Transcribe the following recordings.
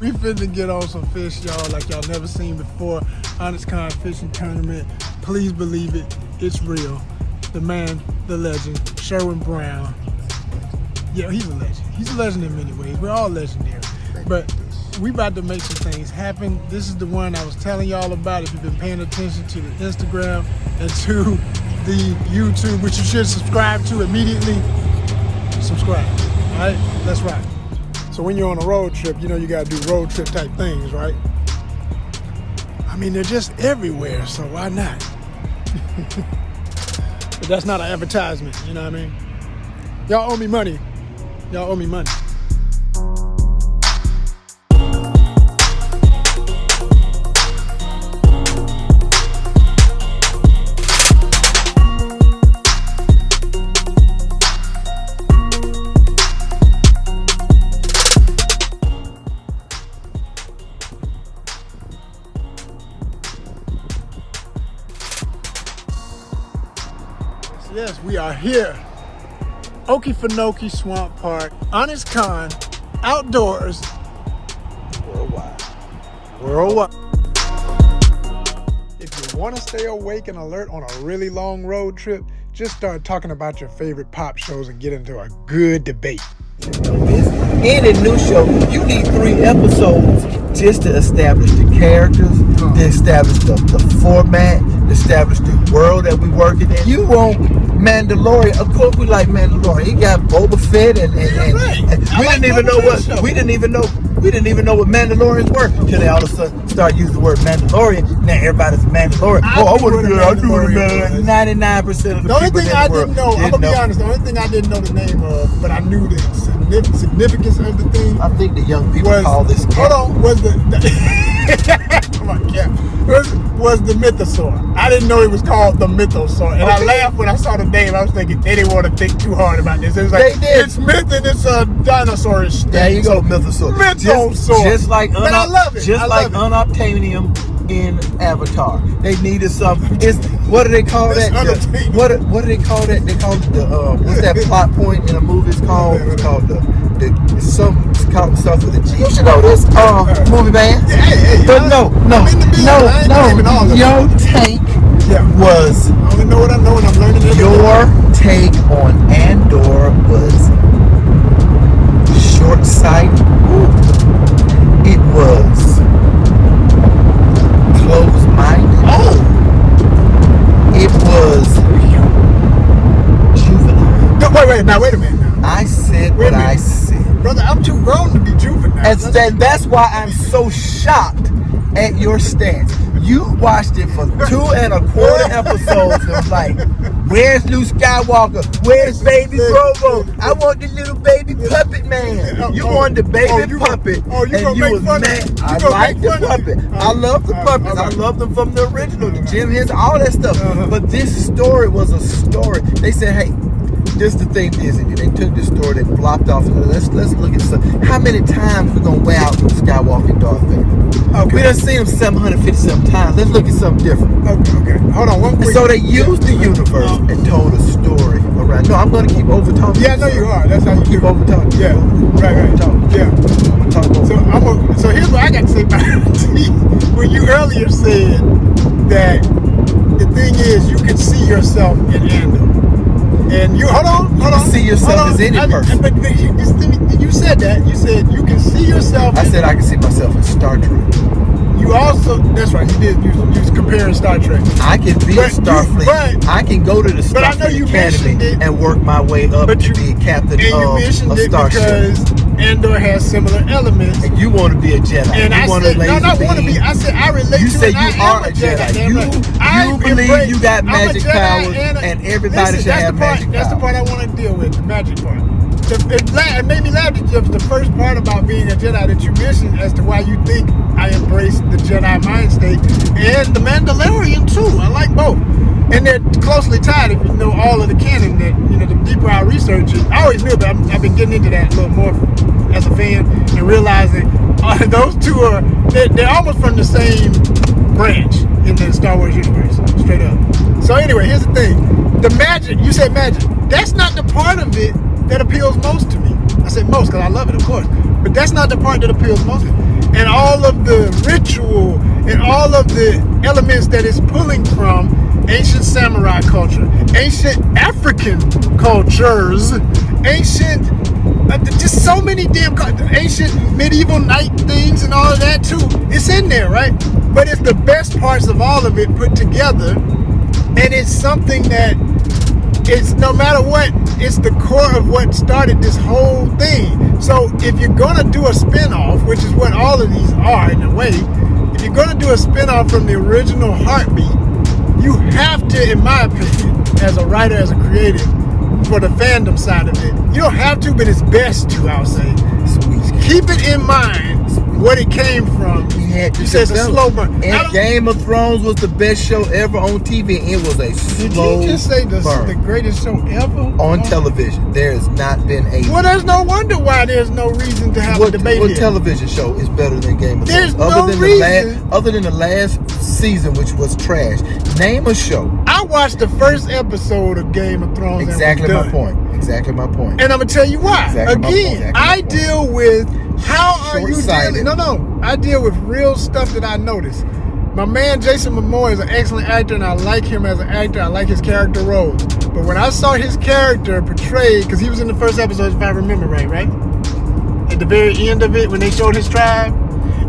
We finna get on some fish, y'all, like y'all never seen before. ONYXCON fishing tournament. Please believe it, it's real. The man, the legend, Sherwin Brown. Yeah, he's a legend. He's a legend in many ways. We're all legendary. But we about to make some things happen. This is the one I was telling y'all about. If you've been paying attention to the Instagram and to the YouTube, which you should subscribe to immediately, subscribe. All right, let's rock. So when you're on a road trip, you know you gotta do road trip type things, right? I mean, they're just everywhere, so why not? But that's not an advertisement, you know what I mean? Y'all owe me money. Y'all owe me money. Yes, we are here. Okefenokee Swamp Park, ONYXCON Outdoors Worldwide. Worldwide. If you want to stay awake and alert on a really long road trip, just start talking about your favorite pop shows and get into a good debate. Any new show, you need 3 episodes just to establish the characters, to establish the format, to establish the world that we working in. You want Mandalorian? Of course, we like Mandalorian. He got Boba Fett, and we didn't even know what Mandalorians were until they all of a sudden start using the word Mandalorian. Now everybody's Mandalorian. I want to do it. I do it. 99% of the only people thing in I the world didn't know, I'm gonna be honest. The only thing I didn't know the name of, but I knew the significance of the thing. I think the young people call this. Hold on, was the come on, Cap. Was the mythosaur. I didn't know it was called the mythosaur. And I laughed when I saw the name. I was thinking they didn't want to think too hard about this. It was like, it's myth and it's a dinosaurish thing. There you go, mythosaur. Mythosaur. Just like but I love it. Just like unobtainium in Avatar. They needed something. What do they call that? What do they call that? They call it the what's that plot point in a movie? It's called something with a G. You should know this movie, man. Hey, but no. Your take was. I only know what I know, and I'm learning it. Your take on Andor was short sight. It was closed-minded. Oh, it was juvenile. No, wait a minute. I said what I said. Brother, I'm too grown to be juvenile. That's why I'm so shocked at your stance. You watched it for 2.25 episodes and was like, where's Luke Skywalker? Where's baby Grogu? I want the little baby puppet man. You want the baby puppet. And you was mad. I like the puppet. I love the puppets. I love them from the original, the Jim Henson, all that stuff. But this story was a story. They said, hey, this is the thing, Disney. They took this story, they blocked off. Let's look at some. How many times we're gonna wear out Luke Skywalker and Darth Vader? Okay. We done seen him 757 times. Let's look at something different. Okay. Hold on. So they used the universe and told a story around. No, I'm gonna keep over talking. Yeah, I know you are. That's how you keep over talking. Yeah, right. Yeah. So here's what I got to say about it. When you earlier said that the thing is, you can see yourself in Andor. And you hold on. See yourself as any person. But you said that. You said you can see yourself. I said I can see myself in Star Trek. You also, that's right. You did. You was comparing Star Trek. I can be a Starfleet. I can go to the Starfleet Academy and work my way up to be a captain of a starship. Because Andor has similar elements. And you want to be a Jedi. And I said, no, not want to be. I said I relate to it. You say you are a Jedi. You believe you got magic powers, and everybody should have magic powers. That's the part I want to deal with, the magic part. It made me laugh that the first part about being a Jedi that you mentioned as to why you think I embrace the Jedi mind state, and the Mandalorian too. I like both. And they're closely tied if you know all of the canon. That, you know, the deeper I research it, I always knew, but I've been getting into that a little more as a fan and realizing those two they're almost from the same branch in the Star Wars universe, straight up. So anyway, here's the thing: the magic. You said magic. That's not the part of it that appeals most to me. I said most because I love it, of course. But that's not the part that appeals most. And all of the ritual and all of the elements that it's pulling from ancient samurai culture, ancient African cultures, ancient, just so many damn ancient medieval knight things and all of that too. It's in there, right? But it's the best parts of all of it put together, and it's something that it's no matter what, it's the core of what started this whole thing. So if you're gonna do a spin-off, which is what all of these are in a way, if you're gonna do a spin-off from the original heartbeat, you have to, in my opinion, as a writer, as a creative, for the fandom side of it, you don't have to, but it's best to, I would say. Keep it in mind what it came from. You said it's a slow burn. And Game of Thrones was the best show ever on TV. It was a slow Did you just say the greatest show ever? On television. There has not been a... Well, there's no wonder why there's no reason to have a debate What here. television show is better than Game of Thrones? Other than the last season, which was trash. Name a show. I watched the first episode of Game of Thrones. Exactly my point. Exactly my point. And I'm going to tell you why. Exactly Again, I deal with... How are you dealing? No. I deal with real stuff that I notice. My man Jason Momoa is an excellent actor, and I like him as an actor. I like his character roles. But when I saw his character portrayed, because he was in the first episode, if I remember right? At the very end of it, when they showed his tribe,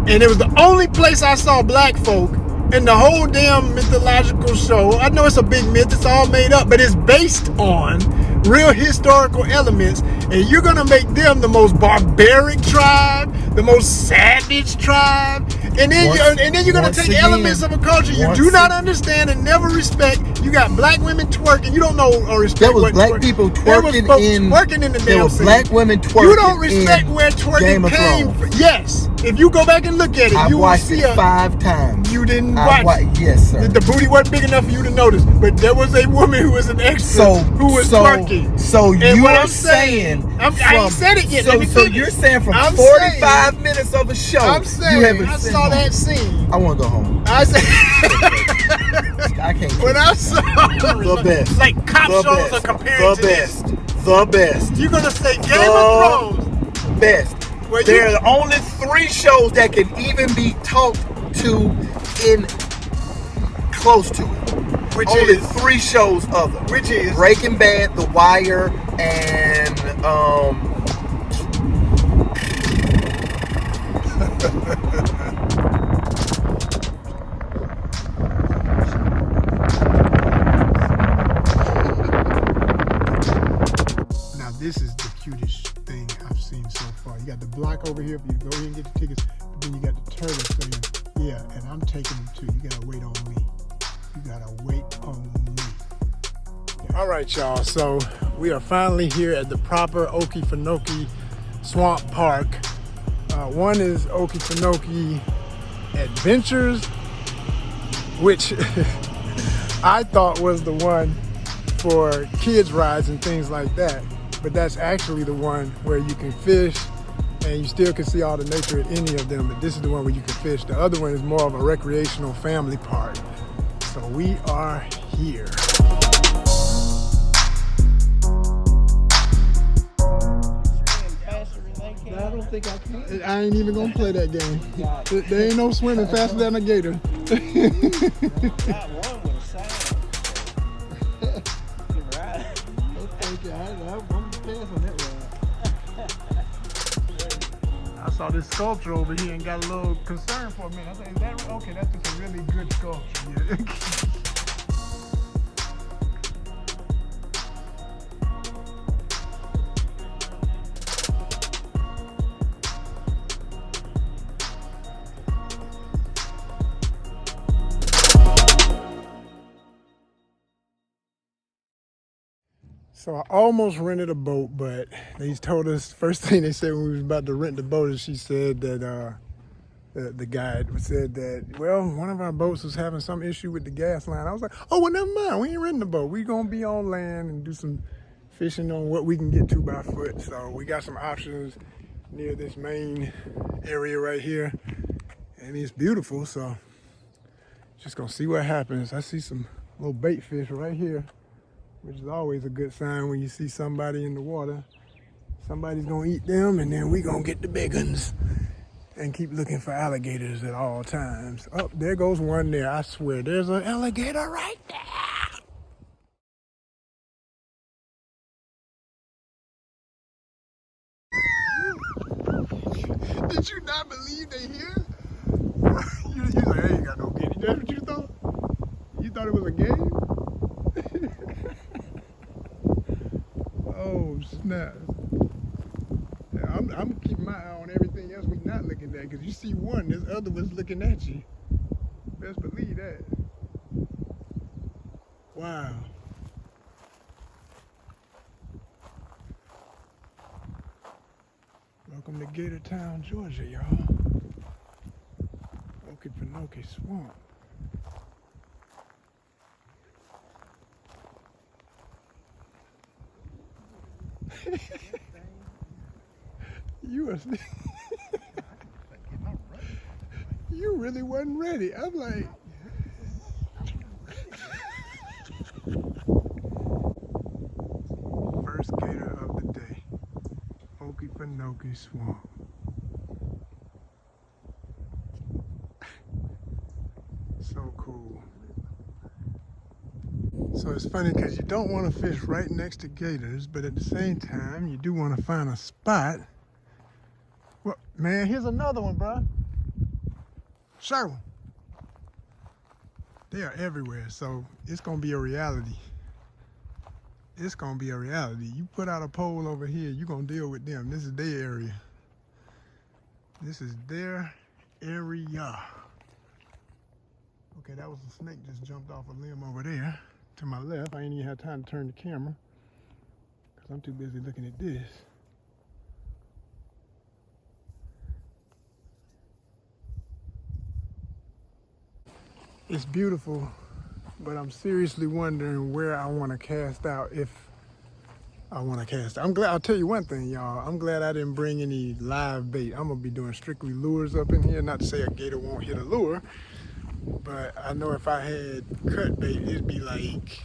and it was the only place I saw black folk in the whole damn mythological show. I know it's a big myth, it's all made up, but it's based on real historical elements, and you're gonna make them the most barbaric tribe, the most savage tribe, and then you're gonna take elements of a culture you do not understand and never respect. You got black women twerking, you don't know or respect. There was black people twerking in the damn scene. Black women twerking. You don't respect where twerking came from. Yes, if you go back and look at it, you will see it 5 times. You didn't watch it. Yes, sir. The booty wasn't big enough for you to notice, but there was a woman who was an extra who was twerking. So you're saying, I ain't said it yet. So you're saying from 45 minutes of a show, I'm saying I saw that scene. I want to go home. I said I can't. When I saw the best, like cop shows are compared to this. The best. You're gonna say Game of Thrones best. There are only 3 shows that can even be talked to in close to it. Which only is 3 shows of them. Which is Breaking Bad, The Wire, and Now this is the cutest thing I've seen so far. You got the block over here, but you go here and get the tickets. But then you got the turtle saying, yeah, and I'm taking them too. You gotta wait on me. You gotta wait on me. Yeah. All right, y'all. So we are finally here at the proper Okefenokee Swamp Park. One is Okefenokee Adventures, which I thought was the one for kids rides and things like that. But that's actually the one where you can fish and you still can see all the nature at any of them. But this is the one where you can fish. The other one is more of a recreational family park. So we are here. I don't think I can. I ain't even gonna play that game. There ain't no swimming faster than a gator. Not one with a sign. Good ride. Okay, I'm passing that ride. I saw this sculpture over here and got a little concerned for a minute. I said, is that okay? That's just a really good sculpture. Yeah. So I almost rented a boat, but they told us, first thing they said when we was about to rent the boat is she said that the guide said that, well, one of our boats was having some issue with the gas line. I was like, oh, well, never mind. We ain't renting the boat. We gonna be on land and do some fishing on what we can get to by foot. So we got some options near this main area right here. And it's beautiful, so just gonna see what happens. I see some little bait fish right here, which is always a good sign when you see somebody in the water. Somebody's gonna eat them, and then we gonna get the big ones and keep looking for alligators at all times. Oh, there goes one there. I swear, there's an alligator right there. Did you not believe they here? you like, I ain't got no game. That's what you thought? You thought it was a game? Oh, snap. Yeah, I'm keeping my eye on everything else we're not looking at, because you see one, this other one's looking at you. Best believe that. Wow. Welcome to Gator Town, Georgia, y'all. Okefenokee Swamp. You were you really wasn't ready. I'm like, first gator of the day, Okefenokee Swamp. So cool. So it's funny because you don't want to fish right next to gators, but at the same time, you do want to find a spot. Well, man, here's another one, bro. SHERWIN. They are everywhere, so it's gonna be a reality. It's gonna be a reality. You put out a pole over here, you're gonna deal with them. This is their area. This is their area. Okay, that was a snake just jumped off a limb over there to my left. I ain't even had time to turn the camera because I'm too busy looking at this. It's beautiful, but I'm seriously wondering where I want to cast out if I want to cast out. I'm glad, I'll tell you one thing, y'all. I'm glad I didn't bring any live bait. I'm going to be doing strictly lures up in here. Not to say a gator won't hit a lure, but I know if I had cut bait, it'd be like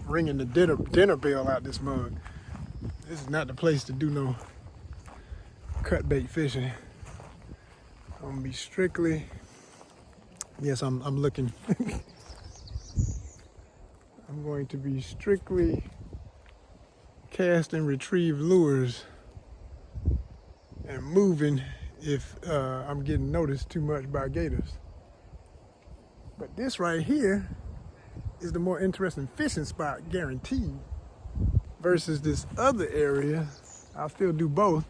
ringing the dinner bell out this mug. This is not the place to do no cut bait fishing. I'm going to be strictly... Yes, I'm looking. I'm going to be strictly cast and retrieve lures and moving if I'm getting noticed too much by gators. But this right here is the more interesting fishing spot, guaranteed, versus this other area. I'll still do both.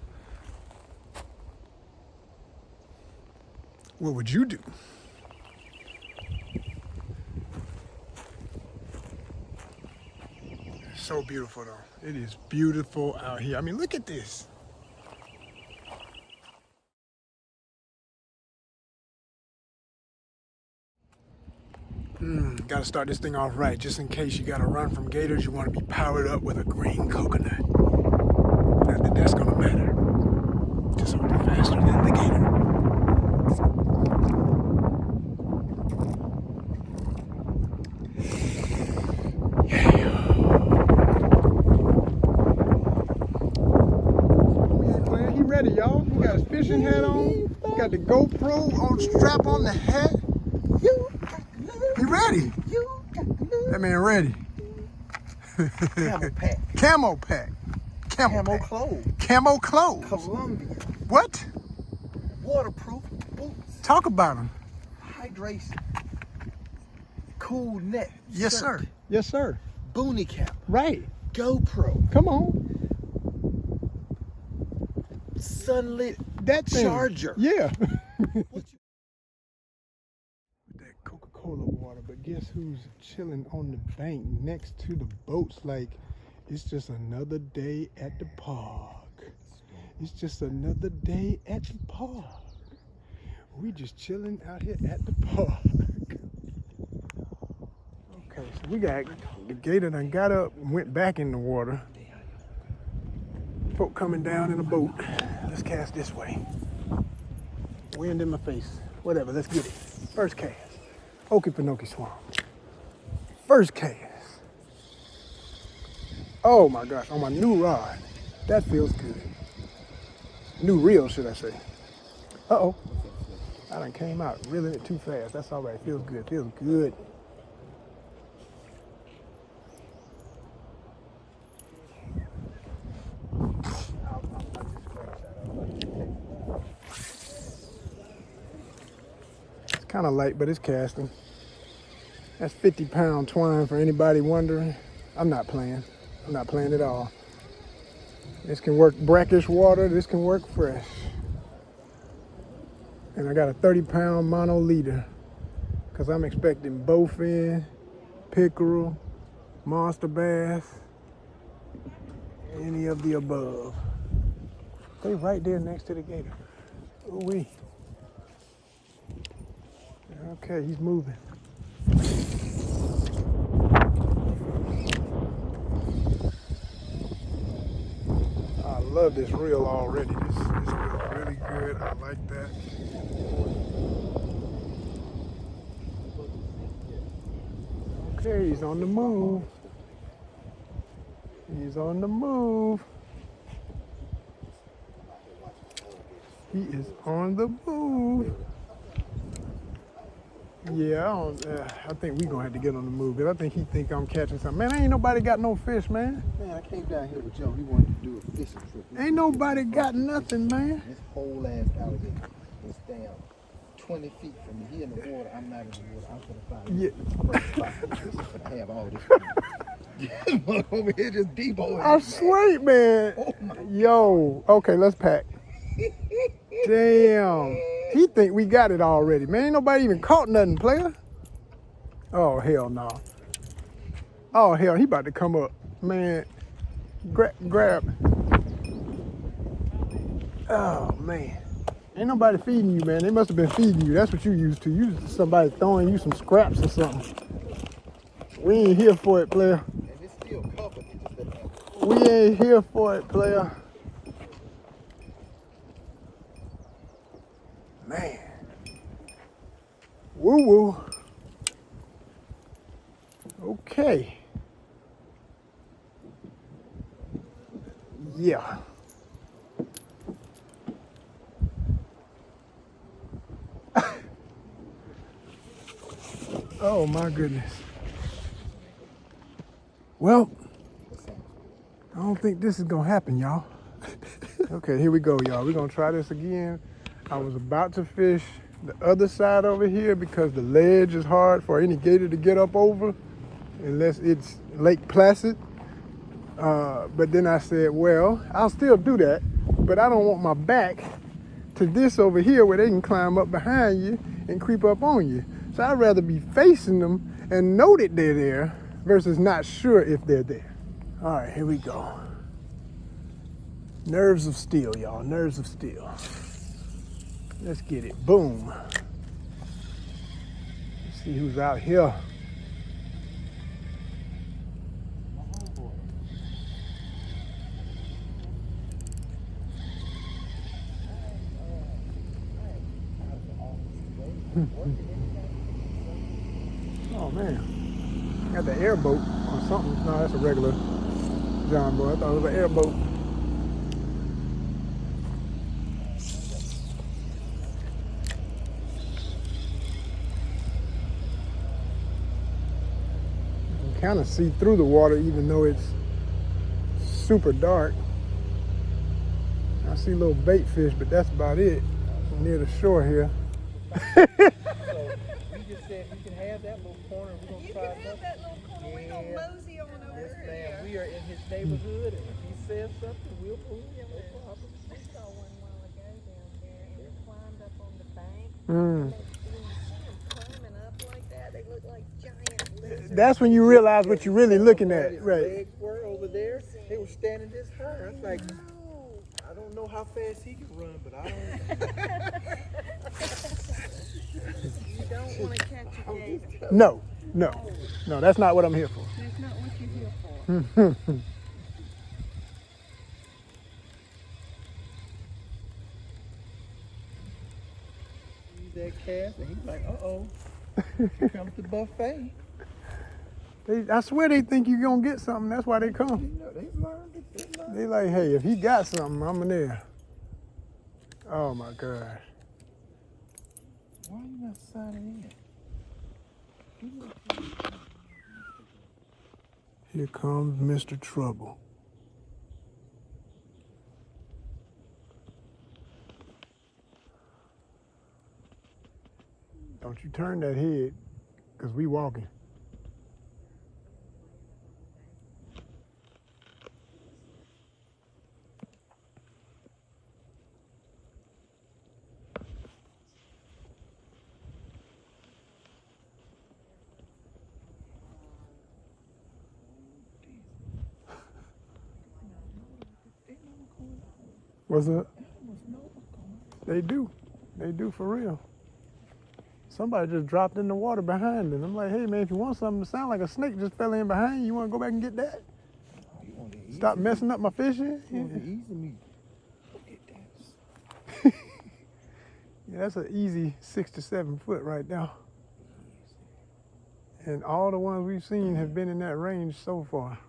What would you do? So beautiful though. It is beautiful out here. I mean, look at this. Gotta start this thing off right, just in case you gotta run from gators. You want to be powered up with a green coconut. Not that that's gonna matter. Just a little faster than the gator. Ready, y'all. He got his fishing hat on. He got the GoPro on, strap on the hat. He ready. That man ready. Camel pack. Camo pack. Camo clothes. Camo clothes. Columbia. What? Waterproof boots. Talk about them. Hydration. Cool neck. Yes, shirt. sir. Yes, sir. Boonie cap. Right. GoPro. Come on. Sunlit That thing. charger. Yeah. With that Coca-Cola water, but guess who's chilling on the bank next to the boats? Like, it's just another day at the park. It's just another day at the park. We just chilling out here at the park. Okay, so we got the gator done got up and went back in the water. Folk coming down in a boat. Let's cast this way. Wind in my face. Whatever, let's get it. First cast. Okefenokee Swamp. First cast. Oh my gosh, on my new rod. That feels good. New reel, should I say. Uh-oh. I done came out reeling it too fast. That's all right. Feels good. Feels good. It's kind of light, but it's casting. That's 50-pound twine for anybody wondering. I'm not playing. I'm not playing at all. This can work brackish water. This can work fresh. And I got a 30-pound mono leader because I'm expecting bowfin, pickerel, monster bass, any of the above. They right there next to the gator. Ooh-wee. Okay, he's moving. I love this reel already. This feels really good. I like that. Okay, he's on the move. He's on the move. He is on the move. Yeah, I think we gonna have to get on the move because I think he think I'm catching something. Man, ain't nobody got no fish, man. Man, I came down here with Joe. He wanted to do a fishing trip. Ain't nobody got nothing, man. This whole ass alligator is down 20 feet from me. He in the water. I'm not in the water. I'm gonna find Yeah. I'm gonna have all this. This mother over here just deboing. I swear, man. Oh my. Yo, okay, let's pack. Damn. He think we got it already, man. Ain't nobody even caught nothing, player. Oh, hell no. Oh, hell, he about to come up. Man, grab. Oh, man. Ain't nobody feeding you, man. They must have been feeding you. That's what you used to. You used to somebody throwing you some scraps or something. We ain't here for it, player. And it's still covered. It just doesn't have. We ain't here for it, player. Man. Woo-woo. Okay. Yeah. Oh my goodness. Well, I don't think this is gonna happen, y'all. Okay, here we go, y'all. We're gonna try this again. I was about to fish the other side over here because the ledge is hard for any gator to get up over unless it's Lake Placid. But then I said, well, I'll still do that, but I don't want my back to this over here where they can climb up behind you and creep up on you. So I'd rather be facing them and know that they're there versus not sure if they're there. All right, here we go. Nerves of steel, y'all, nerves of steel. Let's get it. Boom. Let's see who's out here. Oh man. Got the airboat or something. No, that's a regular John boy. I thought it was an airboat. Kind of see through the water even though it's super dark. I see little bait fish, but that's about it near the shore here. So we just said you can have that little corner. We're gonna You try can have that little corner. We're going to mosey on over Yes, here. ma'am. We are in his neighborhood, and if he says something, we'll move. No problem. I saw one while ago down there, and it climbed up on the bank. Mm. When you see them climbing up like that, they look like giant lizards. That's when you realize what you're really looking at, His right? legs were over there. They were standing this high. I was like, No. I don't know how fast he can run, but I don't. You don't want to catch a gator. No, that's not what I'm here for. That's not what you're here for. That cast, and he's like, uh-oh, here comes the buffet. I swear they think you're gonna get something. That's why they come. You know, they've learned it. They like, hey, if he got something, I'm in there. Oh my gosh. Why are you not signing in? Here comes Mr. Trouble. Don't you turn that head, because we walking. What's up? They do. They do for real. Somebody just dropped in the water behind them. I'm like, hey man, if you want something to sound like a snake just fell in behind you, you want to go back and get that? Stop messing up my fishing. Yeah, that's an easy 6 to 7 foot right now. And all the ones we've seen have been in that range so far.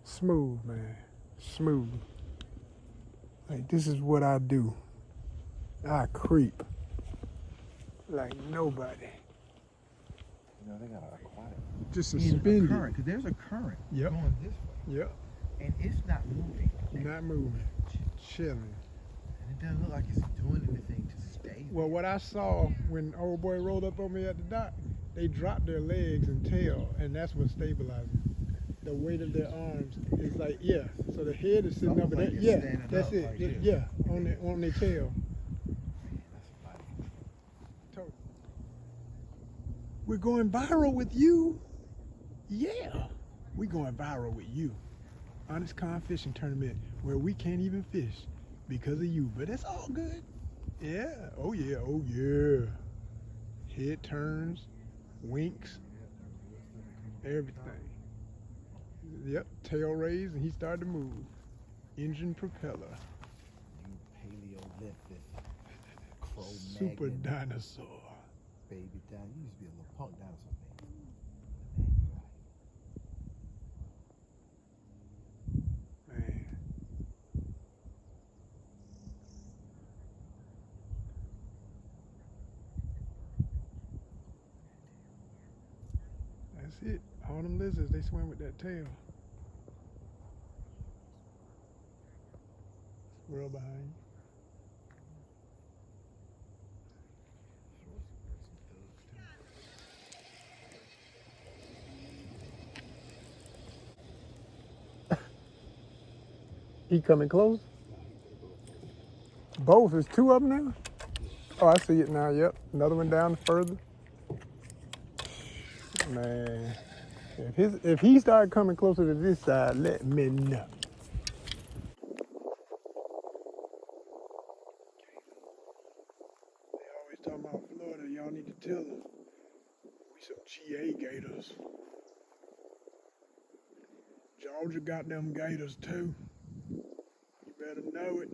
Smooth, man. Smooth. Like, this is what I do. I creep like nobody. You know, they got a aquatic. Just In a suspended. current, because there's a current Yep. going this way. Yep. And it's not moving. Not moving. Chilling. And it doesn't look like it's doing anything to stay. Well, what I saw when old boy rolled up on me at the dock, they dropped their legs and tail, and that's what stabilizes them. The weight of their arms is like, yeah. So the head is sitting up, Like there. it's Yeah, standing that's up it. like this. Yeah, on their tail. Totally. We're going viral with you. Yeah, we're going viral with you. ONYXCON fishing tournament where we can't even fish because of you, but it's all good. Yeah. Oh yeah. Oh yeah. Head turns, winks, everything. Yep, tail raised, and he started to move. Engine propeller. You Paleolithic crow Super magnet dinosaur. baby dinosaur. You used to be a little punk dinosaur, Man. That's it. All them lizards, they swim with that tail. Squirrel behind you. He coming close? Both. There's two of them now? Oh, I see it now. Yep. Another one down further. Man. If he started coming closer to this side, let me know. They always talking about Florida. Y'all need to tell them. We some GA gators. Georgia got them gators too. You better know it.